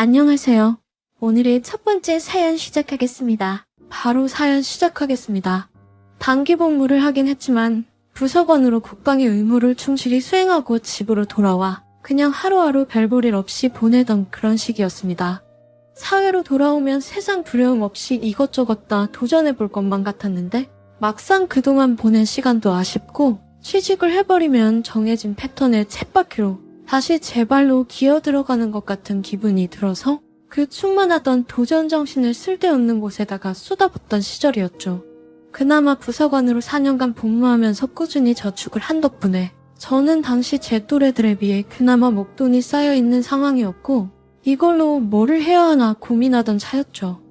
안녕하세요. 오늘의 첫 번째 사연 시작하겠습니다. 바로 사연 시작하겠습니다. 단기 복무를 하긴 했지만 부서관으로 국방의 의무를 충실히 수행하고 집으로 돌아와 그냥 하루하루 별볼 일 없이 보내던 그런 시기였습니다. 사회로 돌아오면 세상 두려움 없이 이것저것 다 도전해볼 것만 같았는데 막상 그동안 보낸 시간도 아쉽고 취직을 해버리면 정해진 패턴의 쳇바퀴로 다시 제 발로 기어 들어가는 것 같은 기분이 들어서 그 충만하던 도전 정신을 쓸데없는 곳에다가 쏟아붓던 시절이었죠. 그나마 부서관으로 4년간 복무하면서 꾸준히 저축을 한 덕분에 저는 당시 제 또래들에 비해 그나마 목돈이 쌓여있는 상황이었고 이걸로 뭐를 해야 하나 고민하던 차였죠.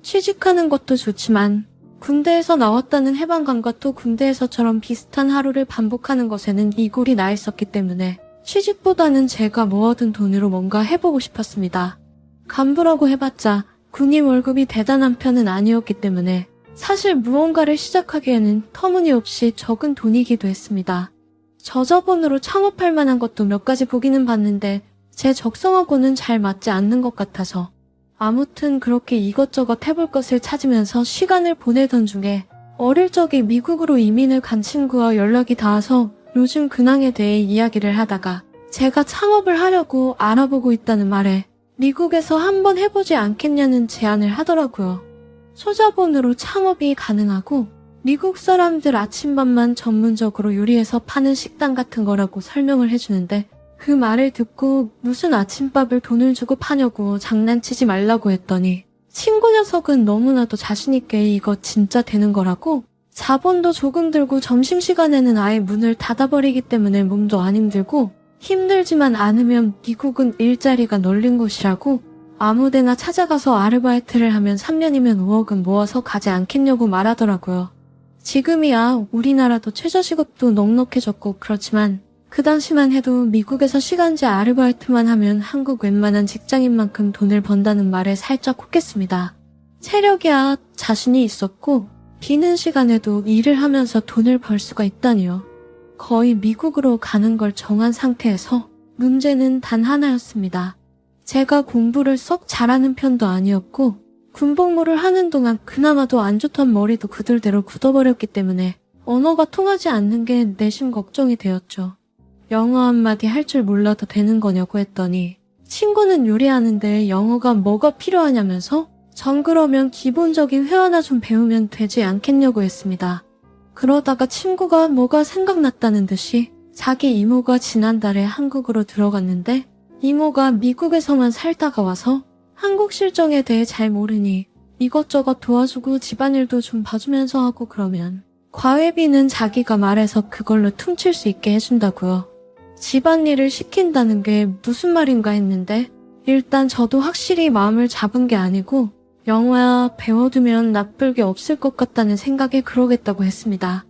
취직하는 것도 좋지만 군대에서 나왔다는 해방감과 또 군대에서처럼 비슷한 하루를 반복하는 것에는 이골이 나 있었기 때문에 취직보다는 제가 모아둔 돈으로 뭔가 해보고 싶었습니다. 간부라고 해봤자 군인 월급이 대단한 편은 아니었기 때문에 사실 무언가를 시작하기에는 터무니없이 적은 돈이기도 했습니다. 저자본으로 창업할 만한 것도 몇 가지 보기는 봤는데 제 적성하고는 잘 맞지 않는 것 같아서 아무튼 그렇게 이것저것 해볼 것을 찾으면서 시간을 보내던 중에 어릴 적에 미국으로 이민을 간 친구와 연락이 닿아서 요즘 근황에 대해 이야기를 하다가 제가 창업을 하려고 알아보고 있다는 말에 미국에서 한번 해보지 않겠냐는 제안을 하더라고요. 소자본으로 창업이 가능하고 미국 사람들 아침밥만 전문적으로 요리해서 파는 식당 같은 거라고 설명을 해주는데 그 말을 듣고 무슨 아침밥을 돈을 주고 파냐고 장난치지 말라고 했더니 친구 녀석은 너무나도 자신있게 이거 진짜 되는 거라고 자본도 조금 들고 점심시간에는 아예 문을 닫아버리기 때문에 몸도 안 힘들고 힘들지만 않으면 미국은 일자리가 널린 곳이라고 아무데나 찾아가서 아르바이트를 하면 3년이면 5억은 모아서 가지 않겠냐고 말하더라고요. 지금이야 우리나라도 최저시급도 넉넉해졌고 그렇지만 그 당시만 해도 미국에서 시간제 아르바이트만 하면 한국 웬만한 직장인만큼 돈을 번다는 말에 살짝 혹했습니다. 체력이야 자신이 있었고 비는 시간에도 일을 하면서 돈을 벌 수가 있다니요. 거의 미국으로 가는 걸 정한 상태에서 문제는 단 하나였습니다. 제가 공부를 썩 잘하는 편도 아니었고 군복무를 하는 동안 그나마도 안 좋던 머리도 그들대로 굳어버렸기 때문에 언어가 통하지 않는 게 내심 걱정이 되었죠. 영어 한마디 할 줄 몰라도 되는 거냐고 했더니 친구는 요리하는데 영어가 뭐가 필요하냐면서 전 그러면 기본적인 회화나 좀 배우면 되지 않겠냐고 했습니다. 그러다가 친구가 뭐가 생각났다는 듯이 자기 이모가 지난달에 한국으로 들어갔는데 이모가 미국에서만 살다가 와서 한국 실정에 대해 잘 모르니 이것저것 도와주고 집안일도 좀 봐주면서 하고 그러면 과외비는 자기가 말해서 그걸로 퉁칠 수 있게 해준다고요. 집안일을 시킨다는 게 무슨 말인가 했는데 일단 저도 확실히 마음을 잡은 게 아니고 영어야 배워두면 나쁠 게 없을 것 같다는 생각에 그러겠다고 했습니다.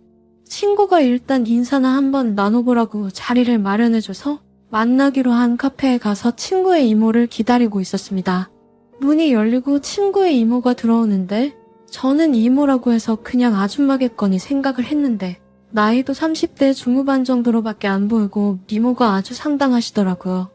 친구가 일단 인사나 한번 나눠보라고 자리를 마련해줘서 만나기로 한 카페에 가서 친구의 이모를 기다리고 있었습니다. 문이 열리고 친구의 이모가 들어오는데 저는 이모라고 해서 그냥 아줌마겠거니 생각을 했는데 나이도 30대 중후반 정도로밖에 안 보이고 미모가 아주 상당하시더라고요.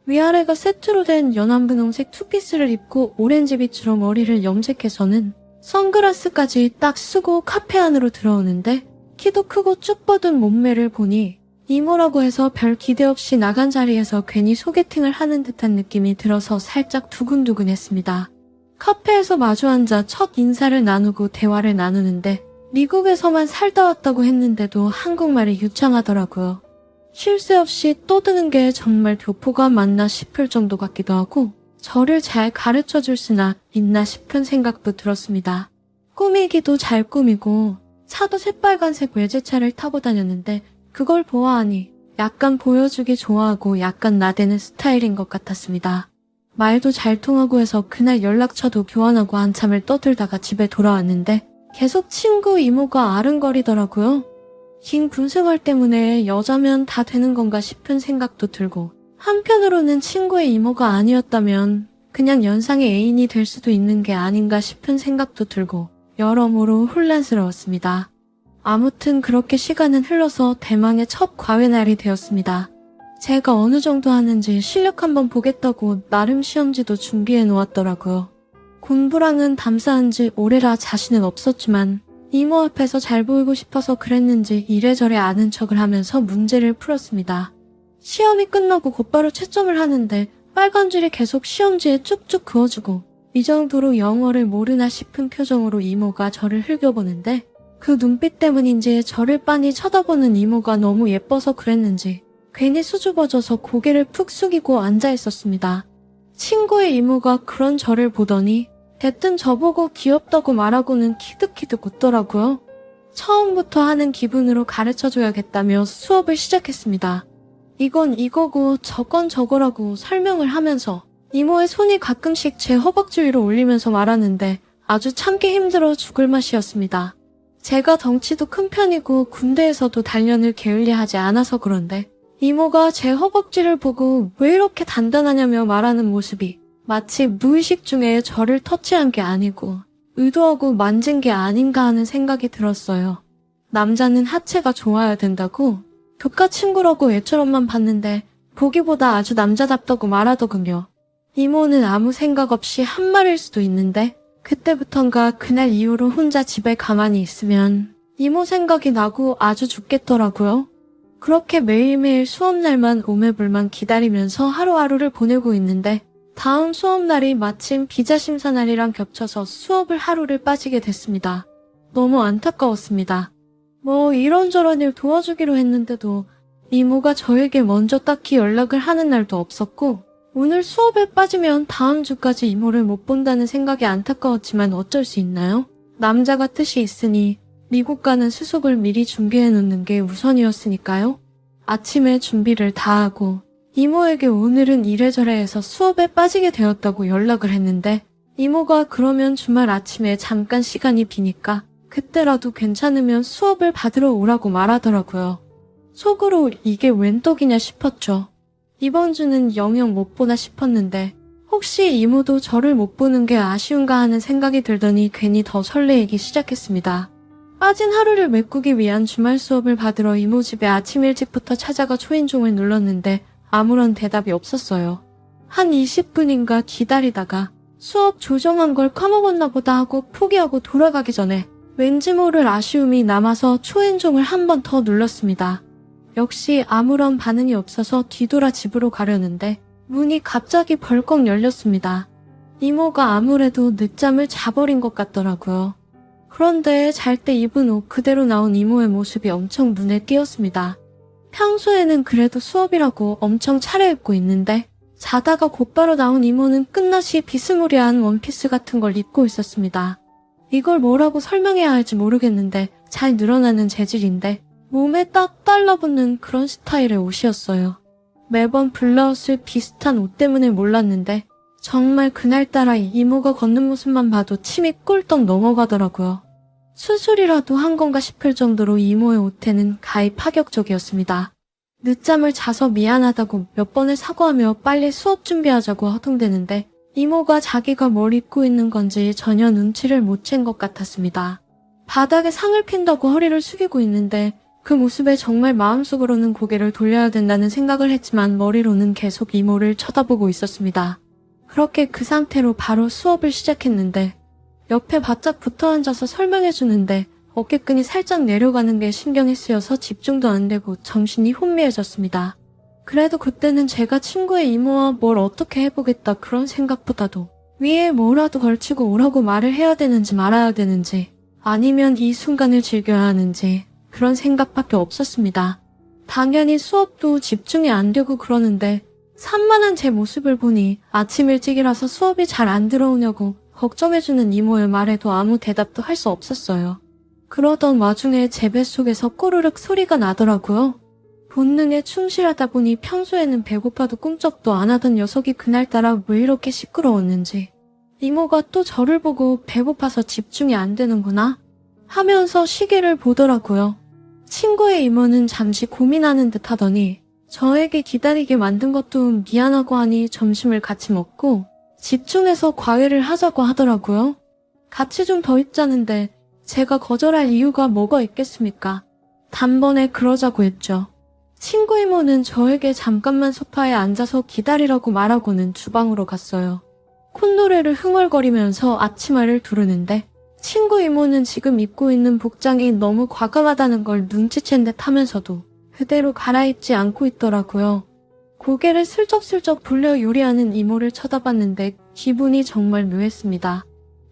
위아래가 세트로 된 연한 분홍색 투피스를 입고 오렌지빛으로 머리를 염색해서는 선글라스까지 딱 쓰고 카페 안으로 들어오는데 키도 크고 쭉 뻗은 몸매를 보니 이모라고 해서 별 기대 없이 나간 자리에서 괜히 소개팅을 하는 듯한 느낌이 들어서 살짝 두근두근했습니다. 카페에서 마주 앉아 첫 인사를 나누고 대화를 나누는데 미국에서만 살다 왔다고 했는데도 한국말이 유창하더라고요. 쉴 새 없이 떠드는 게 정말 교포가 맞나 싶을 정도 같기도 하고 저를 잘 가르쳐줄 수나 있나 싶은 생각도 들었습니다. 꾸미기도 잘 꾸미고 차도 새빨간색 외제차를 타고 다녔는데 그걸 보아하니 약간 보여주기 좋아하고 약간 나대는 스타일인 것 같았습니다. 말도 잘 통하고 해서 그날 연락처도 교환하고 한참을 떠들다가 집에 돌아왔는데 계속 친구 이모가 아른거리더라고요. 긴 군생활 때문에 여자면 다 되는 건가 싶은 생각도 들고 한편으로는 친구의 이모가 아니었다면 그냥 연상의 애인이 될 수도 있는 게 아닌가 싶은 생각도 들고 여러모로 혼란스러웠습니다. 아무튼 그렇게 시간은 흘러서 대망의 첫 과외날이 되었습니다. 제가 어느 정도 하는지 실력 한번 보겠다고 나름 시험지도 준비해 놓았더라고요. 공부랑은 담사한 지 오래라 자신은 없었지만 이모 앞에서 잘 보이고 싶어서 그랬는지 이래저래 아는 척을 하면서 문제를 풀었습니다. 시험이 끝나고 곧바로 채점을 하는데 빨간 줄이 계속 시험지에 쭉쭉 그어주고 이 정도로 영어를 모르나 싶은 표정으로 이모가 저를 흘겨보는데 그 눈빛 때문인지 저를 빤히 쳐다보는 이모가 너무 예뻐서 그랬는지 괜히 수줍어져서 고개를 푹 숙이고 앉아 있었습니다. 친구의 이모가 그런 저를 보더니 대뜸 저보고 귀엽다고 말하고는 키득키득 웃더라고요. 처음부터 하는 기분으로 가르쳐줘야겠다며 수업을 시작했습니다. 이건 이거고 저건 저거라고 설명을 하면서 이모의 손이 가끔씩 제 허벅지 위로 올리면서 말하는데 아주 참기 힘들어 죽을 맛이었습니다. 제가 덩치도 큰 편이고 군대에서도 단련을 게을리하지 않아서 그런데 이모가 제 허벅지를 보고 왜 이렇게 단단하냐며 말하는 모습이 마치 무의식 중에 저를 터치한 게 아니고 의도하고 만진 게 아닌가 하는 생각이 들었어요. 남자는 하체가 좋아야 된다고 교과 친구라고 애처럼만 봤는데 보기보다 아주 남자답다고 말하더군요. 이모는 아무 생각 없이 한 말일 수도 있는데 그때부턴가 그날 이후로 혼자 집에 가만히 있으면 이모 생각이 나고 아주 죽겠더라고요. 그렇게 매일매일 수업날만 오매불만 기다리면서 하루하루를 보내고 있는데 다음 수업날이 마침 비자심사 날이랑 겹쳐서 수업을 하루를 빠지게 됐습니다. 너무 안타까웠습니다. 뭐 이런저런 일 도와주기로 했는데도 이모가 저에게 먼저 딱히 연락을 하는 날도 없었고 오늘 수업에 빠지면 다음 주까지 이모를 못 본다는 생각이 안타까웠지만 어쩔 수 있나요? 남자가 뜻이 있으니 미국 가는 수속을 미리 준비해 놓는 게 우선이었으니까요. 아침에 준비를 다 하고 이모에게 오늘은 이래저래 해서 수업에 빠지게 되었다고 연락을 했는데 이모가 그러면 주말 아침에 잠깐 시간이 비니까 그때라도 괜찮으면 수업을 받으러 오라고 말하더라고요. 속으로 이게 웬 떡이냐 싶었죠. 이번 주는 영영 못 보나 싶었는데 혹시 이모도 저를 못 보는 게 아쉬운가 하는 생각이 들더니 괜히 더 설레이기 시작했습니다. 빠진 하루를 메꾸기 위한 주말 수업을 받으러 이모 집에 아침 일찍부터 찾아가 초인종을 눌렀는데 아무런 대답이 없었어요. 한 20분인가 기다리다가 수업 조정한 걸 까먹었나 보다 하고 포기하고 돌아가기 전에 왠지 모를 아쉬움이 남아서 초인종을 한 번 더 눌렀습니다. 역시 아무런 반응이 없어서 뒤돌아 집으로 가려는데 문이 갑자기 벌컥 열렸습니다. 이모가 아무래도 늦잠을 자버린 것 같더라고요. 그런데 잘 때 입은 옷 그대로 나온 이모의 모습이 엄청 눈에 띄었습니다. 평소에는 그래도 수업이라고 엄청 차려입고 있는데 자다가 곧바로 나온 이모는 끝나시 비스무리한 원피스 같은 걸 입고 있었습니다. 이걸 뭐라고 설명해야 할지 모르겠는데 잘 늘어나는 재질인데 몸에 딱 달라붙는 그런 스타일의 옷이었어요. 매번 블라우스 비슷한 옷 때문에 몰랐는데 정말 그날따라 이모가 걷는 모습만 봐도 침이 꿀떡 넘어가더라고요. 수술이라도 한 건가 싶을 정도로 이모의 옷태는 가히 파격적이었습니다. 늦잠을 자서 미안하다고 몇 번을 사과하며 빨리 수업 준비하자고 허둥대는데 이모가 자기가 뭘 입고 있는 건지 전혀 눈치를 못 챈 것 같았습니다. 바닥에 상을 핀다고 허리를 숙이고 있는데 그 모습에 정말 마음속으로는 고개를 돌려야 된다는 생각을 했지만 머리로는 계속 이모를 쳐다보고 있었습니다. 그렇게 그 상태로 바로 수업을 시작했는데 옆에 바짝 붙어 앉아서 설명해주는데 어깨끈이 살짝 내려가는 게 신경이 쓰여서 집중도 안 되고 정신이 혼미해졌습니다. 그래도 그때는 제가 친구의 이모와 뭘 어떻게 해보겠다 그런 생각보다도 위에 뭐라도 걸치고 오라고 말을 해야 되는지 말아야 되는지 아니면 이 순간을 즐겨야 하는지 그런 생각밖에 없었습니다. 당연히 수업도 집중이 안 되고 그러는데 산만한 제 모습을 보니 아침 일찍이라서 수업이 잘 안 들어오냐고 걱정해주는 이모의 말에도 아무 대답도 할 수 없었어요. 그러던 와중에 제 뱃속에서 꼬르륵 소리가 나더라고요. 본능에 충실하다 보니 평소에는 배고파도 꿈쩍도 안 하던 녀석이 그날따라 왜 이렇게 시끄러웠는지 이모가 또 저를 보고 배고파서 집중이 안 되는구나 하면서 시계를 보더라고요. 친구의 이모는 잠시 고민하는 듯 하더니 저에게 기다리게 만든 것도 미안하고 하니 점심을 같이 먹고 집중해서 과외를 하자고 하더라고요. 같이 좀 더 있자는데 제가 거절할 이유가 뭐가 있겠습니까? 단번에 그러자고 했죠. 친구 이모는 저에게 잠깐만 소파에 앉아서 기다리라고 말하고는 주방으로 갔어요. 콧노래를 흥얼거리면서 앞치마를 두르는데 친구 이모는 지금 입고 있는 복장이 너무 과감하다는 걸 눈치챈 듯 하면서도 그대로 갈아입지 않고 있더라고요. 고개를 슬쩍슬쩍 돌려 요리하는 이모를 쳐다봤는데 기분이 정말 묘했습니다.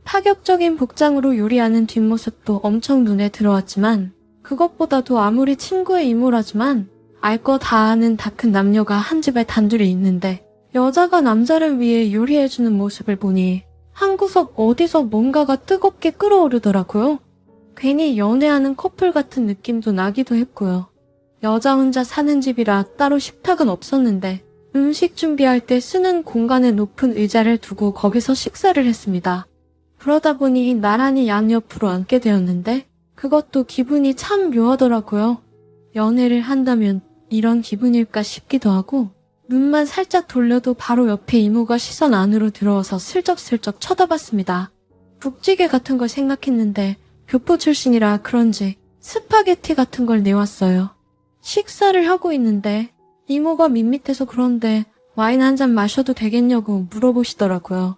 파격적인 복장으로 요리하는 뒷모습도 엄청 눈에 들어왔지만 그것보다도 아무리 친구의 이모라지만 알 거 다 아는 다 큰 남녀가 한 집에 단둘이 있는데 여자가 남자를 위해 요리해주는 모습을 보니 한 구석 어디서 뭔가가 뜨겁게 끓어오르더라고요. 괜히 연애하는 커플 같은 느낌도 나기도 했고요. 여자 혼자 사는 집이라 따로 식탁은 없었는데 음식 준비할 때 쓰는 공간에 높은 의자를 두고 거기서 식사를 했습니다. 그러다 보니 나란히 양옆으로 앉게 되었는데 그것도 기분이 참 묘하더라고요. 연애를 한다면 이런 기분일까 싶기도 하고 눈만 살짝 돌려도 바로 옆에 이모가 시선 안으로 들어와서 슬쩍슬쩍 쳐다봤습니다. 북찌개 같은 걸 생각했는데 교포 출신이라 그런지 스파게티 같은 걸 내왔어요. 식사를 하고 있는데 이모가 밋밋해서 그런데 와인 한 잔 마셔도 되겠냐고 물어보시더라고요.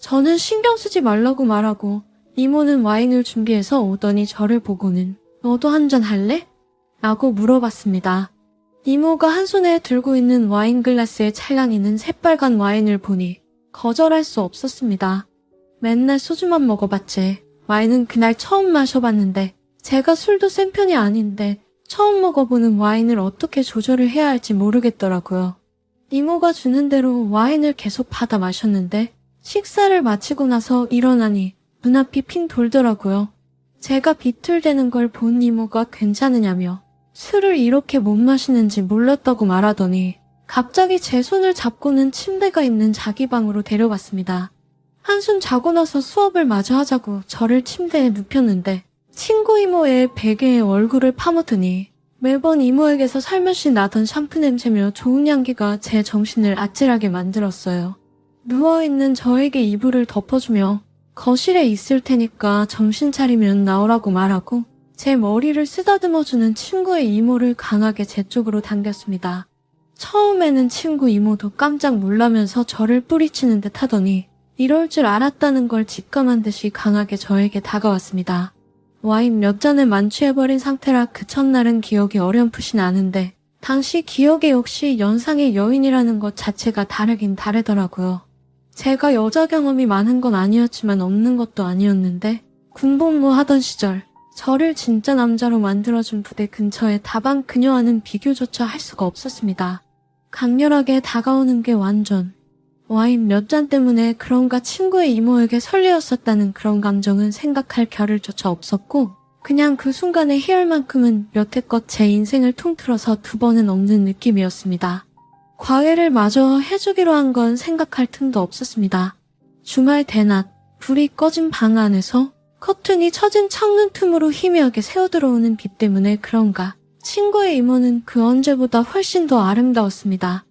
저는 신경 쓰지 말라고 말하고 이모는 와인을 준비해서 오더니 저를 보고는 너도 한 잔 할래? 라고 물어봤습니다. 이모가 한 손에 들고 있는 와인 글라스에 찰랑이는 새빨간 와인을 보니 거절할 수 없었습니다. 맨날 소주만 먹어봤지 와인은 그날 처음 마셔봤는데 제가 술도 센 편이 아닌데 처음 먹어보는 와인을 어떻게 조절을 해야 할지 모르겠더라고요. 이모가 주는 대로 와인을 계속 받아 마셨는데 식사를 마치고 나서 일어나니 눈앞이 핑 돌더라고요. 제가 비틀대는 걸 본 이모가 괜찮으냐며 술을 이렇게 못 마시는지 몰랐다고 말하더니 갑자기 제 손을 잡고는 침대가 있는 자기 방으로 데려갔습니다. 한숨 자고 나서 수업을 마저 하자고 저를 침대에 눕혔는데 친구 이모의 베개에 얼굴을 파묻으니 매번 이모에게서 살며시 나던 샴푸 냄새며 좋은 향기가 제 정신을 아찔하게 만들었어요. 누워있는 저에게 이불을 덮어주며 거실에 있을 테니까 정신 차리면 나오라고 말하고 제 머리를 쓰다듬어주는 친구의 이모를 강하게 제 쪽으로 당겼습니다. 처음에는 친구 이모도 깜짝 놀라면서 저를 뿌리치는 듯 하더니 이럴 줄 알았다는 걸 직감한 듯이 강하게 저에게 다가왔습니다. 와인 몇 잔을 만취해버린 상태라 그 첫날은 기억이 어렴풋이 나는데 당시 기억에 역시 연상의 여인이라는 것 자체가 다르긴 다르더라고요. 제가 여자 경험이 많은 건 아니었지만 없는 것도 아니었는데 군복무 하던 시절 저를 진짜 남자로 만들어준 부대 근처에 다방 그녀와는 비교조차 할 수가 없었습니다. 강렬하게 다가오는 게 완전 와인 몇 잔 때문에 그런가 친구의 이모에게 설레었었다는 그런 감정은 생각할 겨를조차 없었고 그냥 그 순간의 희열만큼은 여태껏 제 인생을 통틀어서 두 번은 없는 느낌이었습니다. 과외를 마저 해주기로 한 건 생각할 틈도 없었습니다. 주말 대낮 불이 꺼진 방 안에서 커튼이 처진 창문 틈으로 희미하게 새어들어오는 빛 때문에 그런가 친구의 이모는 그 언제보다 훨씬 더 아름다웠습니다.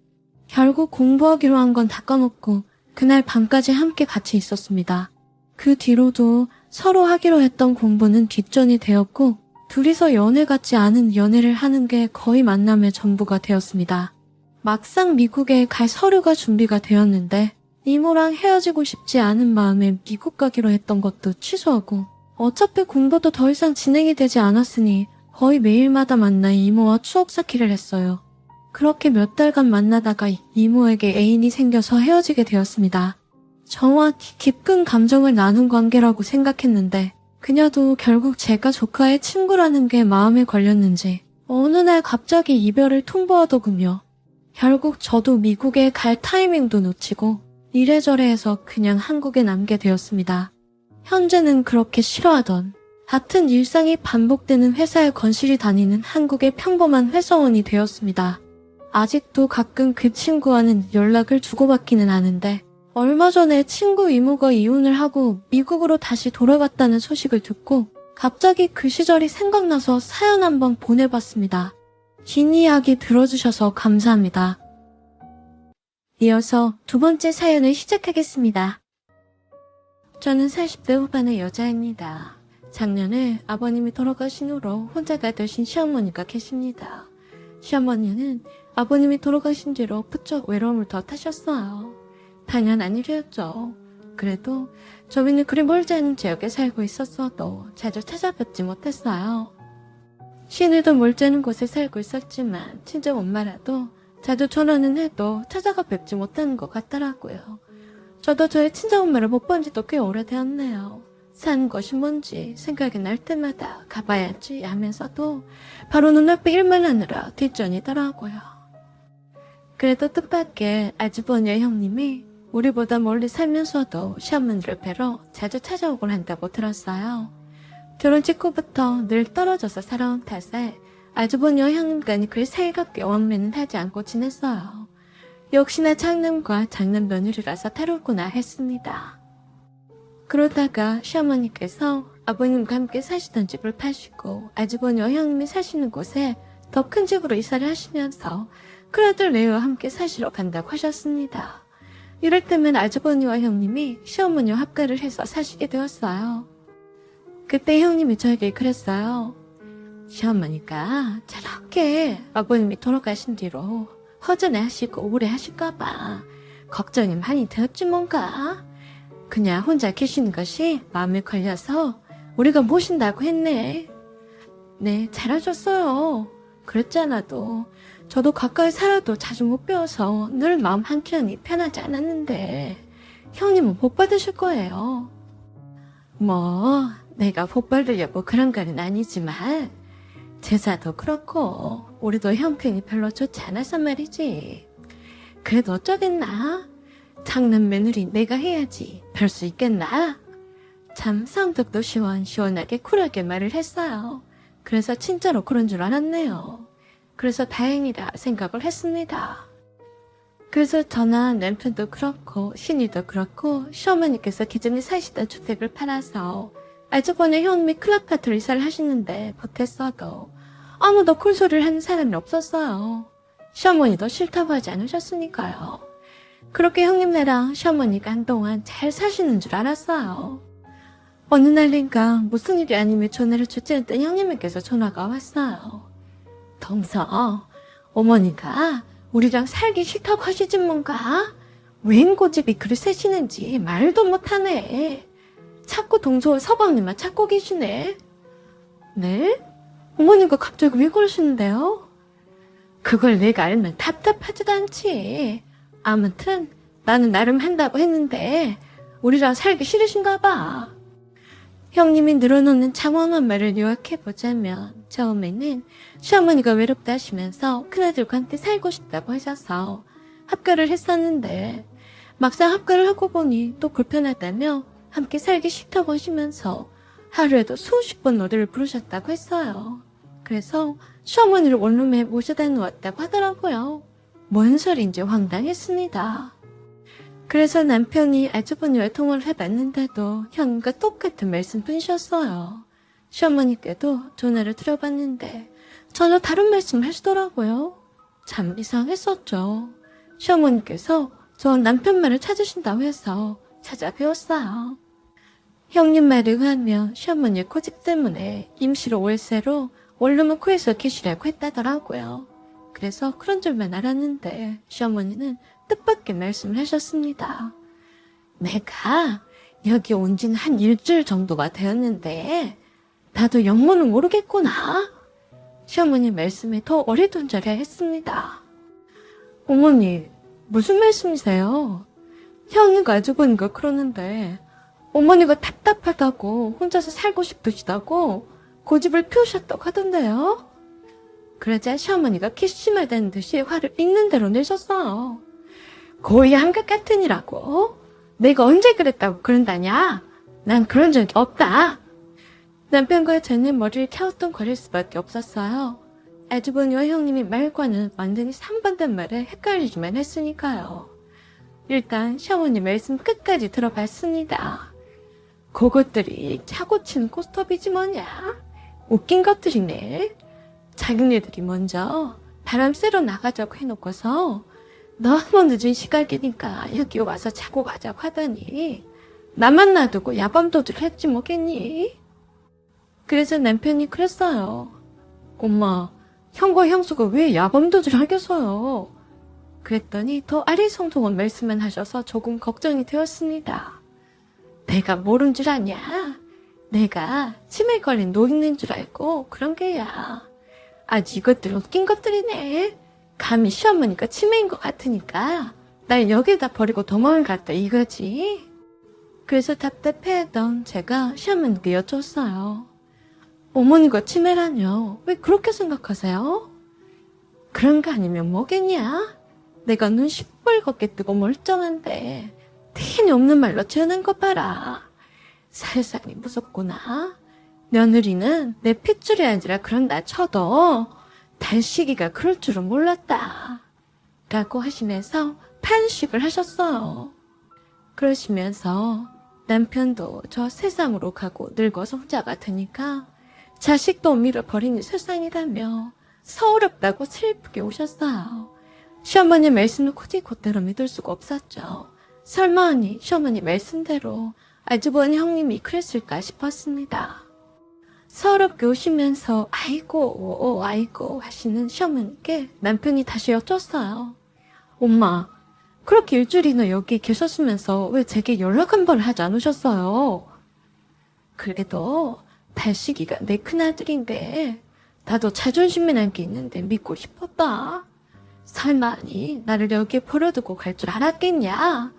결국 공부하기로 한 건 다 까먹고 그날 밤까지 함께 같이 있었습니다. 그 뒤로도 서로 하기로 했던 공부는 뒷전이 되었고 둘이서 연애 같지 않은 연애를 하는 게 거의 만남의 전부가 되었습니다. 막상 미국에 갈 서류가 준비가 되었는데 이모랑 헤어지고 싶지 않은 마음에 미국 가기로 했던 것도 취소하고 어차피 공부도 더 이상 진행이 되지 않았으니 거의 매일마다 만나 이모와 추억 쌓기를 했어요. 그렇게 몇 달간 만나다가 이모에게 애인이 생겨서 헤어지게 되었습니다. 저와 깊은 감정을 나눈 관계라고 생각했는데 그녀도 결국 제가 조카의 친구라는 게 마음에 걸렸는지 어느 날 갑자기 이별을 통보하더군요. 결국 저도 미국에 갈 타이밍도 놓치고 이래저래 해서 그냥 한국에 남게 되었습니다. 현재는 그렇게 싫어하던 같은 일상이 반복되는 회사에 건실히 다니는 한국의 평범한 회사원이 되었습니다. 아직도 가끔 그 친구와는 연락을 주고받기는 하는데 얼마 전에 친구 이모가 이혼을 하고 미국으로 다시 돌아갔다는 소식을 듣고 갑자기 그 시절이 생각나서 사연 한번 보내봤습니다. 긴 이야기 들어주셔서 감사합니다. 이어서 두 번째 사연을 시작하겠습니다. 저는 40대 후반의 여자입니다. 작년에 아버님이 돌아가신 후로 혼자가 되신 시어머니가 계십니다. 시어머니는 아버님이 돌아가신 뒤로 부쩍 외로움을 더 타셨어요. 당연한 일이었죠. 그래도 저희는 그리 멀지 않은 지역에 살고 있었어도 자주 찾아뵙지 못했어요. 시내도 멀지 않은 곳에 살고 있었지만 친정 엄마라도 자주 전화는 해도 찾아가 뵙지 못하는 것 같더라고요. 저도 저의 친정엄마를 못 본 지도 꽤 오래되었네요. 사는 것이 뭔지 생각이 날 때마다 가봐야지 하면서도 바로 눈앞에 일만 하느라 뒷전이더라고요. 그래도 뜻밖의 아주버니의 형님이 우리보다 멀리 살면서도 시어머니를 뵈러 자주 찾아오곤 한다고 들었어요. 결혼 직후부터 늘 떨어져서 살아온 탓에 아주버니와 형님과는 그리 살갑게 원래는 하지 않고 지냈어요. 역시나 장남과 장남 며느리라서 다르구나 했습니다. 그러다가 시어머니께서 아버님과 함께 사시던 집을 파시고 아주버니와 형님이 사시는 곳에 더 큰 집으로 이사를 하시면서 큰아들 레오와 함께 사시러 간다고 하셨습니다. 이럴 때면 아주버니와 형님이 시어머니와 합가를 해서 사시게 되었어요. 그때 형님이 저에게 그랬어요. 시어머니가 저렇게 아버님이 돌아가신 뒤로 허전해 하시고 우울해 하실까봐 걱정이 많이 되었지 뭔가. 그냥 혼자 계시는 것이 마음에 걸려서 우리가 모신다고 했네. 네, 잘하셨어요. 그랬지 않아도 저도 가까이 살아도 자주 못 뵈어서 늘 마음 한켠이 편하지 않았는데 형님은 복 받으실 거예요. 뭐 내가 복 받으려고 그런 건 아니지만 제사도 그렇고 우리도 형편이 별로 좋지 않아서 말이지. 그래도 어쩌겠나? 장남 며느리 내가 해야지 별 수 있겠나? 참 성격도 시원시원하게 쿨하게 말을 했어요. 그래서 진짜로 그런 줄 알았네요. 그래서 다행이라 생각을 했습니다. 그래서 저나 남편도 그렇고 신이도 그렇고 시어머니께서 기존에 사시던 주택을 팔아서 아주버니 형님이 큰 아파트로 이사를 하시는데 보탰어도 아무도 쿨소리를 하는 사람이 없었어요. 시어머니도 싫다고 하지 않으셨으니까요. 그렇게 형님네랑 시어머니가 한동안 잘 사시는 줄 알았어요. 어느 날인가 무슨 일이 아니면 전화를 주지 않던 형님께서 전화가 왔어요. 동서, 어머니가 우리랑 살기 싫다고 하시지 뭔가? 웬 고집이 그리 세시는지 말도 못하네. 자꾸 동서 서방님만 찾고 계시네. 네? 어머니가 갑자기 왜 그러시는데요? 그걸 내가 알면 답답하지도 않지. 아무튼 나는 나름 한다고 했는데 우리랑 살기 싫으신가 봐. 형님이 늘어놓는 장황한 말을 요약해보자면 처음에는 시어머니가 외롭다 하시면서 큰아들과 함께 살고 싶다고 하셔서 합가를 했었는데 막상 합가를 하고 보니 또 불편하다며 함께 살기 싫다고 하시면서 하루에도 수십 번 노래를 부르셨다고 했어요. 그래서 시어머니를 원룸에 모셔다 놓았다고 하더라고요. 뭔 소리인지 황당했습니다. 그래서 남편이 아주버니와 통화를 해봤는데도 형님과 똑같은 말씀뿐이셨어요. 시어머니께도 전화를 드려봤는데 전혀 다른 말씀을 하시더라고요. 참 이상했었죠. 시어머니께서 저 남편 말을 찾으신다고 해서 찾아뵈었어요. 형님 말에 의하면 시어머니의 고집 때문에 임시로 월세로 원룸은 코에서 계시라고 했다더라고요. 그래서 그런 줄만 알았는데 시어머니는 뜻밖의 말씀을 하셨습니다. 내가 여기 온 지는 한 일주일 정도가 되었는데 나도 영문을 모르겠구나. 시어머니 말씀에 더 어리둥절해 했습니다. 어머니, 무슨 말씀이세요? 형이가 아주버니가 그러는데 어머니가 답답하다고 혼자서 살고 싶으시다고 고집을 피우셨다고 하던데요. 그러자 시어머니가 기심하다는 듯이 화를 있는 대로 내셨어요. 고이 한것 같으니라고? 내가 언제 그랬다고 그런다냐? 난 그런 적이 없다. 남편과 저는 머리를 갸우뚱거릴 수밖에 없었어요. 아주버니와 형님이 말과는 완전히 상반된 말에 헷갈리기만 했으니까요. 일단 시어머니 말씀 끝까지 들어봤습니다. 그것들이 차고 치는 고스톱이지 뭐냐? 웃긴 것들이네. 자기네들이 먼저 바람 쐬러 나가자고 해놓고서 너무 늦은 시각이니까 여기 와서 자고 가자고 하더니 나만 놔두고 야밤도둑을 했지 뭐겠니? 그래서 남편이 그랬어요. 엄마, 형과 형수가 왜 야밤도주를 하겠어요? 그랬더니 더 아리송송한 말씀만 하셔서 조금 걱정이 되었습니다. 내가 모른 줄 아냐? 내가 치매 걸린 노인인 줄 알고 그런 게야. 아주 이것들 웃긴 것들이네. 감히 시어머니가 치매인 것 같으니까 날 여기다 버리고 도망을 갔다 이거지. 그래서 답답해하던 제가 시어머니께 여쭈었어요. 어머니가 치매라뇨. 왜 그렇게 생각하세요? 그런 거 아니면 뭐겠냐? 내가 눈 시뻘겋게 뜨고 멀쩡한데 티는 없는 말로 지어낸 거 봐라. 세상이 무섭구나. 며느리는 내 핏줄이 아니라 그런다 쳐도 달시기가 그럴 줄은 몰랐다. 라고 하시면서 판식을 하셨어요. 그러시면서 남편도 저 세상으로 가고 늙어 성자가 되니까 자식도 밀어버리는 세상이라며 서럽다고 슬프게 우셨어요. 시어머니 말씀을 굳이 그대로 믿을 수가 없었죠. 설마니 시어머니 말씀대로 아주버니 형님이 그랬을까 싶었습니다. 서럽게 우시면서 아이고 하시는 시어머니께 남편이 다시 여쭸어요. 엄마, 그렇게 일주일이나 여기 계셨으면서 왜 제게 연락 한 번 하지 않으셨어요? 그래도 달식이가 내 큰아들인데 나도 자존심이란 게 있는데 믿고 싶었다. 설마니 나를 여기에 버려두고 갈 줄 알았겠냐?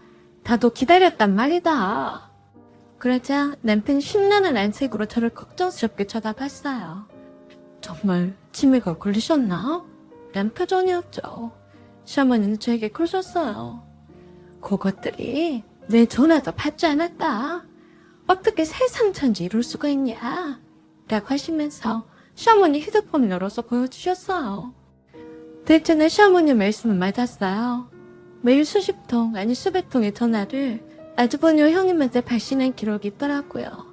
나도 기다렸단 말이다. 그러자 남편이 심란한 안색으로 저를 걱정스럽게 쳐다봤어요. 정말 치매가 걸리셨나? 란 표정이었죠. 시어머니는 저에게 그러셨어요. 그것들이 내 전화도 받지 않았다. 어떻게 세상천지 이럴 수가 있냐? 라고 하시면서 시어머니 휴대폰을 열어서 보여주셨어요. 대체 내 시어머니 말씀은 맞았어요. 매일 수십 통 아니 수백 통의 전화를 아주버니와 형님한테 발신한 기록이 있더라고요.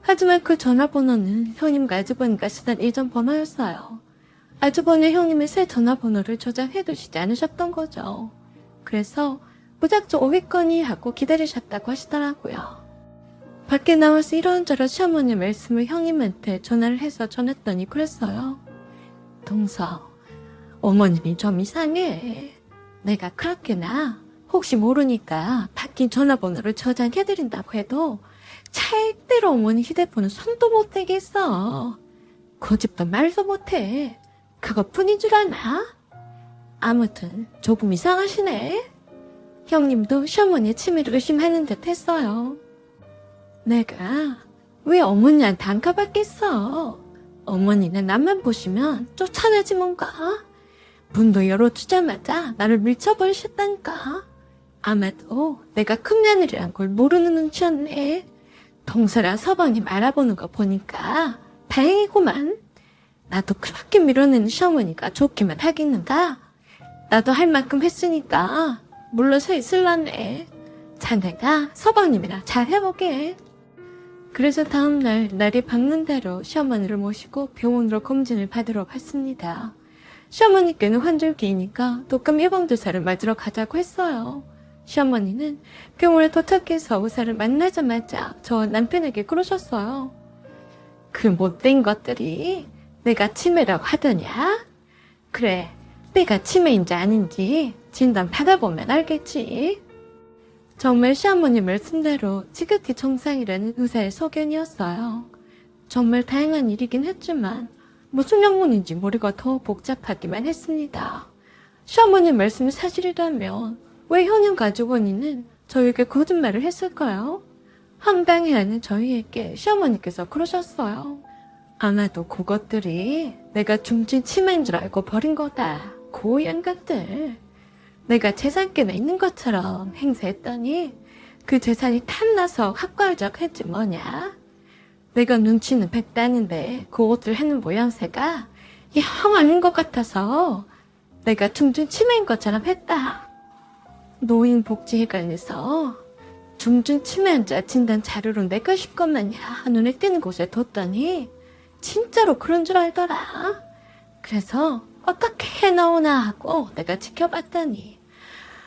하지만 그 전화번호는 형님과 아주버니가 쓰던 이전 번호였어요. 아주버니와 형님의 새 전화번호를 저장해두시지 않으셨던 거죠. 그래서 무작정 오겠거니 하고 기다리셨다고 하시더라고요. 밖에 나와서 이런저런 시어머니 말씀을 형님한테 전화를 해서 전했더니 그랬어요. 동서, 어머님이 좀 이상해. 내가 그렇게나 혹시 모르니까 바뀐 전화번호를 저장해드린다고 해도 절대로 어머니 휴대폰은 손도 못 대겠어. 고집도 말도 못해. 그것뿐인 줄 아나? 아무튼 조금 이상하시네. 형님도 시어머니의 치매를 의심하는 듯 했어요. 내가 왜 어머니한테 안 가봤겠어? 어머니는 나만 보시면 쫓아내지 뭔가. 문도 열어주자마자 나를 밀쳐버리셨다니까. 아마도 내가 큰 며느리란 걸 모르는 눈치였네. 동서랑 서방이 말아보는 거 보니까 다행이구만. 나도 그렇게 밀어내는 시어머니가 좋기만 하겠는가? 나도 할 만큼 했으니까 물러서 있을라네. 자네가 서방님이랑 잘 해보게. 그래서 다음날 날이 밝는 대로 시어머니를 모시고 병원으로 검진을 받으러 갔습니다. 시어머니께는 환절기이니까 독감 예방주사를 맞으러 가자고 했어요. 시어머니는 병원에 도착해서 의사를 만나자마자 저 남편에게 그러셨어요. 그 못된 것들이 내가 치매라고 하더냐? 그래, 내가 치매인지 아닌지 진단 받아보면 알겠지. 정말 시어머니 말씀대로 지긋이 정상이라는 의사의 소견이었어요. 정말 다행한 일이긴 했지만 무슨 약물인지 머리가 더 복잡하기만 했습니다. 시어머니 말씀이 사실이라면 왜 현영 가족원인은 저에게 거짓말을 했을까요? 황당해하는 저희에게 시어머니께서 그러셨어요. 아마도 그것들이 내가 중증 치매인 줄 알고 버린 거다. 고얀 것들. 내가 재산께나 있는 것처럼 행세했더니 그 재산이 탐나서 학과을적했지 뭐냐. 내가 눈치는 백단인데 그 옷을 해는 모양새가 영 아닌 것 같아서 내가 중증 치매인 것처럼 했다. 노인복지회관에서 중증 치매 환자 진단 자료로 내 것일 것마냥 눈에 띄는 곳에 뒀더니 진짜로 그런 줄 알더라. 그래서 어떻게 해나오나 하고 내가 지켜봤더니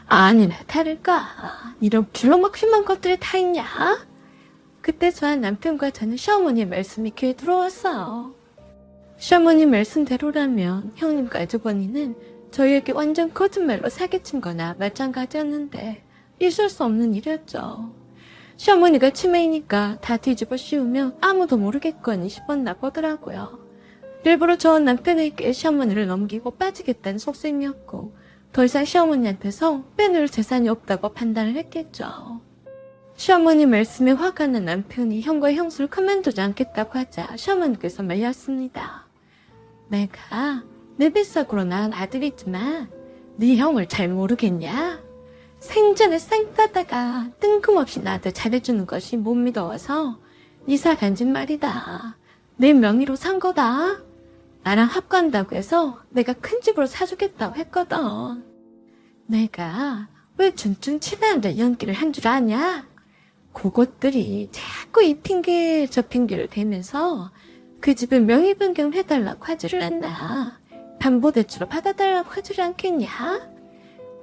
아니나 다를까 이런 길러먹힐만 것들이 다 있냐? 그때 저한 남편과 저는 시어머니의 말씀이 귀에 들어왔어요. 시어머니 말씀대로라면 형님과 아주버니는 저희에게 완전 거짓말로 사기친 거나 마찬가지였는데 있을 수 없는 일이었죠. 시어머니가 치매이니까 다 뒤집어 씌우면 아무도 모르겠거니 싶었나 보더라고요. 일부러 저 남편에게 시어머니를 넘기고 빠지겠다는 속셈이었고 더 이상 시어머니한테서 빼놓을 재산이 없다고 판단을 했겠죠. 시어머니 말씀에 화가 난 남편이 형과 형수를 그만두지 않겠다고 하자 시어머니께서 말렸습니다. 내가 내 뱃속으로 낳은 아들이지만 네 형을 잘 모르겠냐? 생전에 쌩까다가 뜬금없이 나한테 잘해주는 것이 못 믿어와서 이사 간 집 말이다. 내 명의로 산 거다. 나랑 합간다고 해서 내가 큰 집으로 사주겠다고 했거든. 내가 왜 준증 치매한다 연기를 한 줄 아냐? 그것들이 자꾸 이 핑계 저 핑계를 대면서 그 집을 명의 변경해달라고 하지를 않나. 담보대출로 받아달라고 하지를 않겠냐?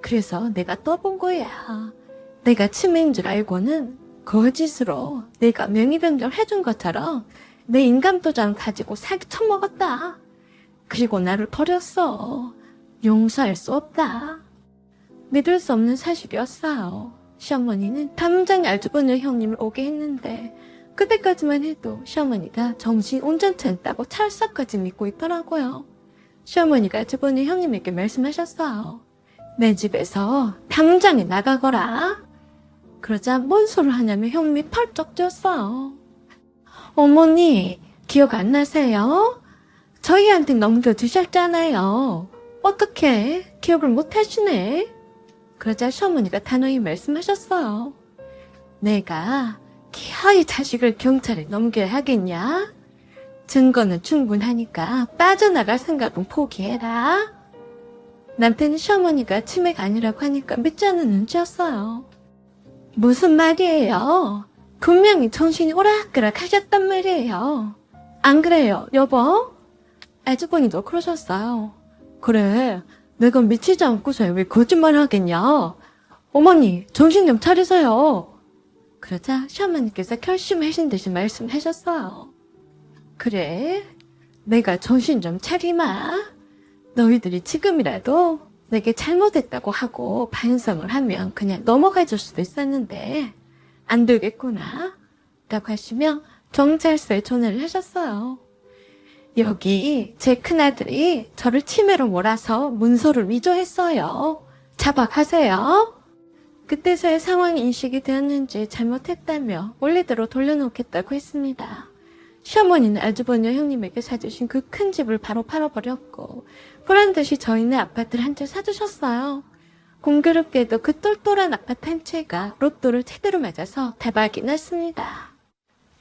그래서 내가 떠본 거야. 내가 치매인 줄 알고는 거짓으로 내가 명의 변경을 해준 것처럼 내 인감도장 가지고 사기 쳐먹었다. 그리고 나를 버렸어. 용서할 수 없다. 믿을 수 없는 사실이었어요. 시어머니는 당장 알주버니 형님을 오게 했는데 그때까지만 해도 시어머니가 정신 온전치 않다고 찰싹까지 믿고 있더라고요. 시어머니가 알주버니 형님에게 말씀하셨어요. 내 집에서 당장에 나가거라. 그러자 뭔 소리를 하냐며 형님이 펄쩍 뛰었어요. 어머니, 기억 안 나세요? 저희한테 넘겨주셨잖아요. 어떻게 기억을 못 하시네? 그러자 시어머니가 단호히 말씀하셨어요. 내가 기어이 자식을 경찰에 넘겨야 하겠냐? 증거는 충분하니까 빠져나갈 생각은 포기해라. 남편은 시어머니가 치매가 아니라고 하니까 믿지 않는 눈치였어요. 무슨 말이에요? 분명히 정신이 오락가락 하셨단 말이에요. 안 그래요, 여보? 아주버니도 그러셨어요. 그래, 내가 미치지 않고서 왜 거짓말 하겠냐? 어머니, 정신 좀 차리세요. 그러자 시어머니께서 결심하신 듯이 말씀하셨어요. 그래, 내가 정신 좀 차리마. 너희들이 지금이라도 내게 잘못했다고 하고 반성을 하면 그냥 넘어가 줄 수도 있었는데 안 되겠구나 라고 하시며 경찰서에 전화를 하셨어요. 여기 제 큰아들이 저를 치매로 몰아서 문서를 위조했어요. 자박하세요. 그때서야 상황이 인식이 되었는지 잘못했다며 원래대로 돌려놓겠다고 했습니다. 시어머니는 아주버니와 형님에게 사주신 그 큰 집을 바로 팔아버렸고 보란듯이 저희네 아파트를 한 채 사주셨어요. 공교롭게도 그 똘똘한 아파트 한 채가 로또를 제대로 맞아서 대박이 났습니다.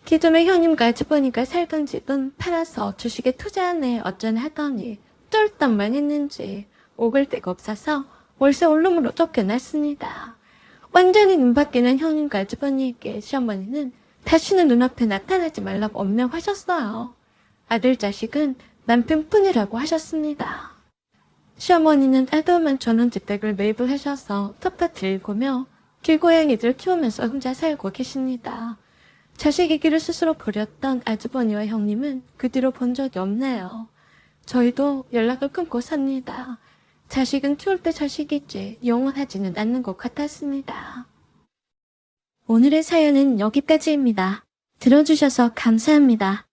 기존에 형님과 아주버니가 살던 집은 팔아서 주식에 투자하네 어쩌네 하더니 쫄딱만 했는지 오글 데가 없어서 월세 올름으로 쫓겨났습니다. 완전히 눈밖에 난 형님과 아주버니에게 시어머니는 다시는 눈앞에 나타나지 말라고 엄명하셨어요. 아들 자식은 남편뿐이라고 하셨습니다. 시어머니는 아담한 전원주택을 매입하셔서 텃밭을 일구며 길고양이들 키우면서 혼자 살고 계십니다. 자식이기를 스스로 버렸던 아주버니와 형님은 그 뒤로 본 적이 없네요. 저희도 연락을 끊고 삽니다. 자식은 키울 때 자식이지 영원하지는 않는 것 같았습니다. 오늘의 사연은 여기까지입니다. 들어주셔서 감사합니다.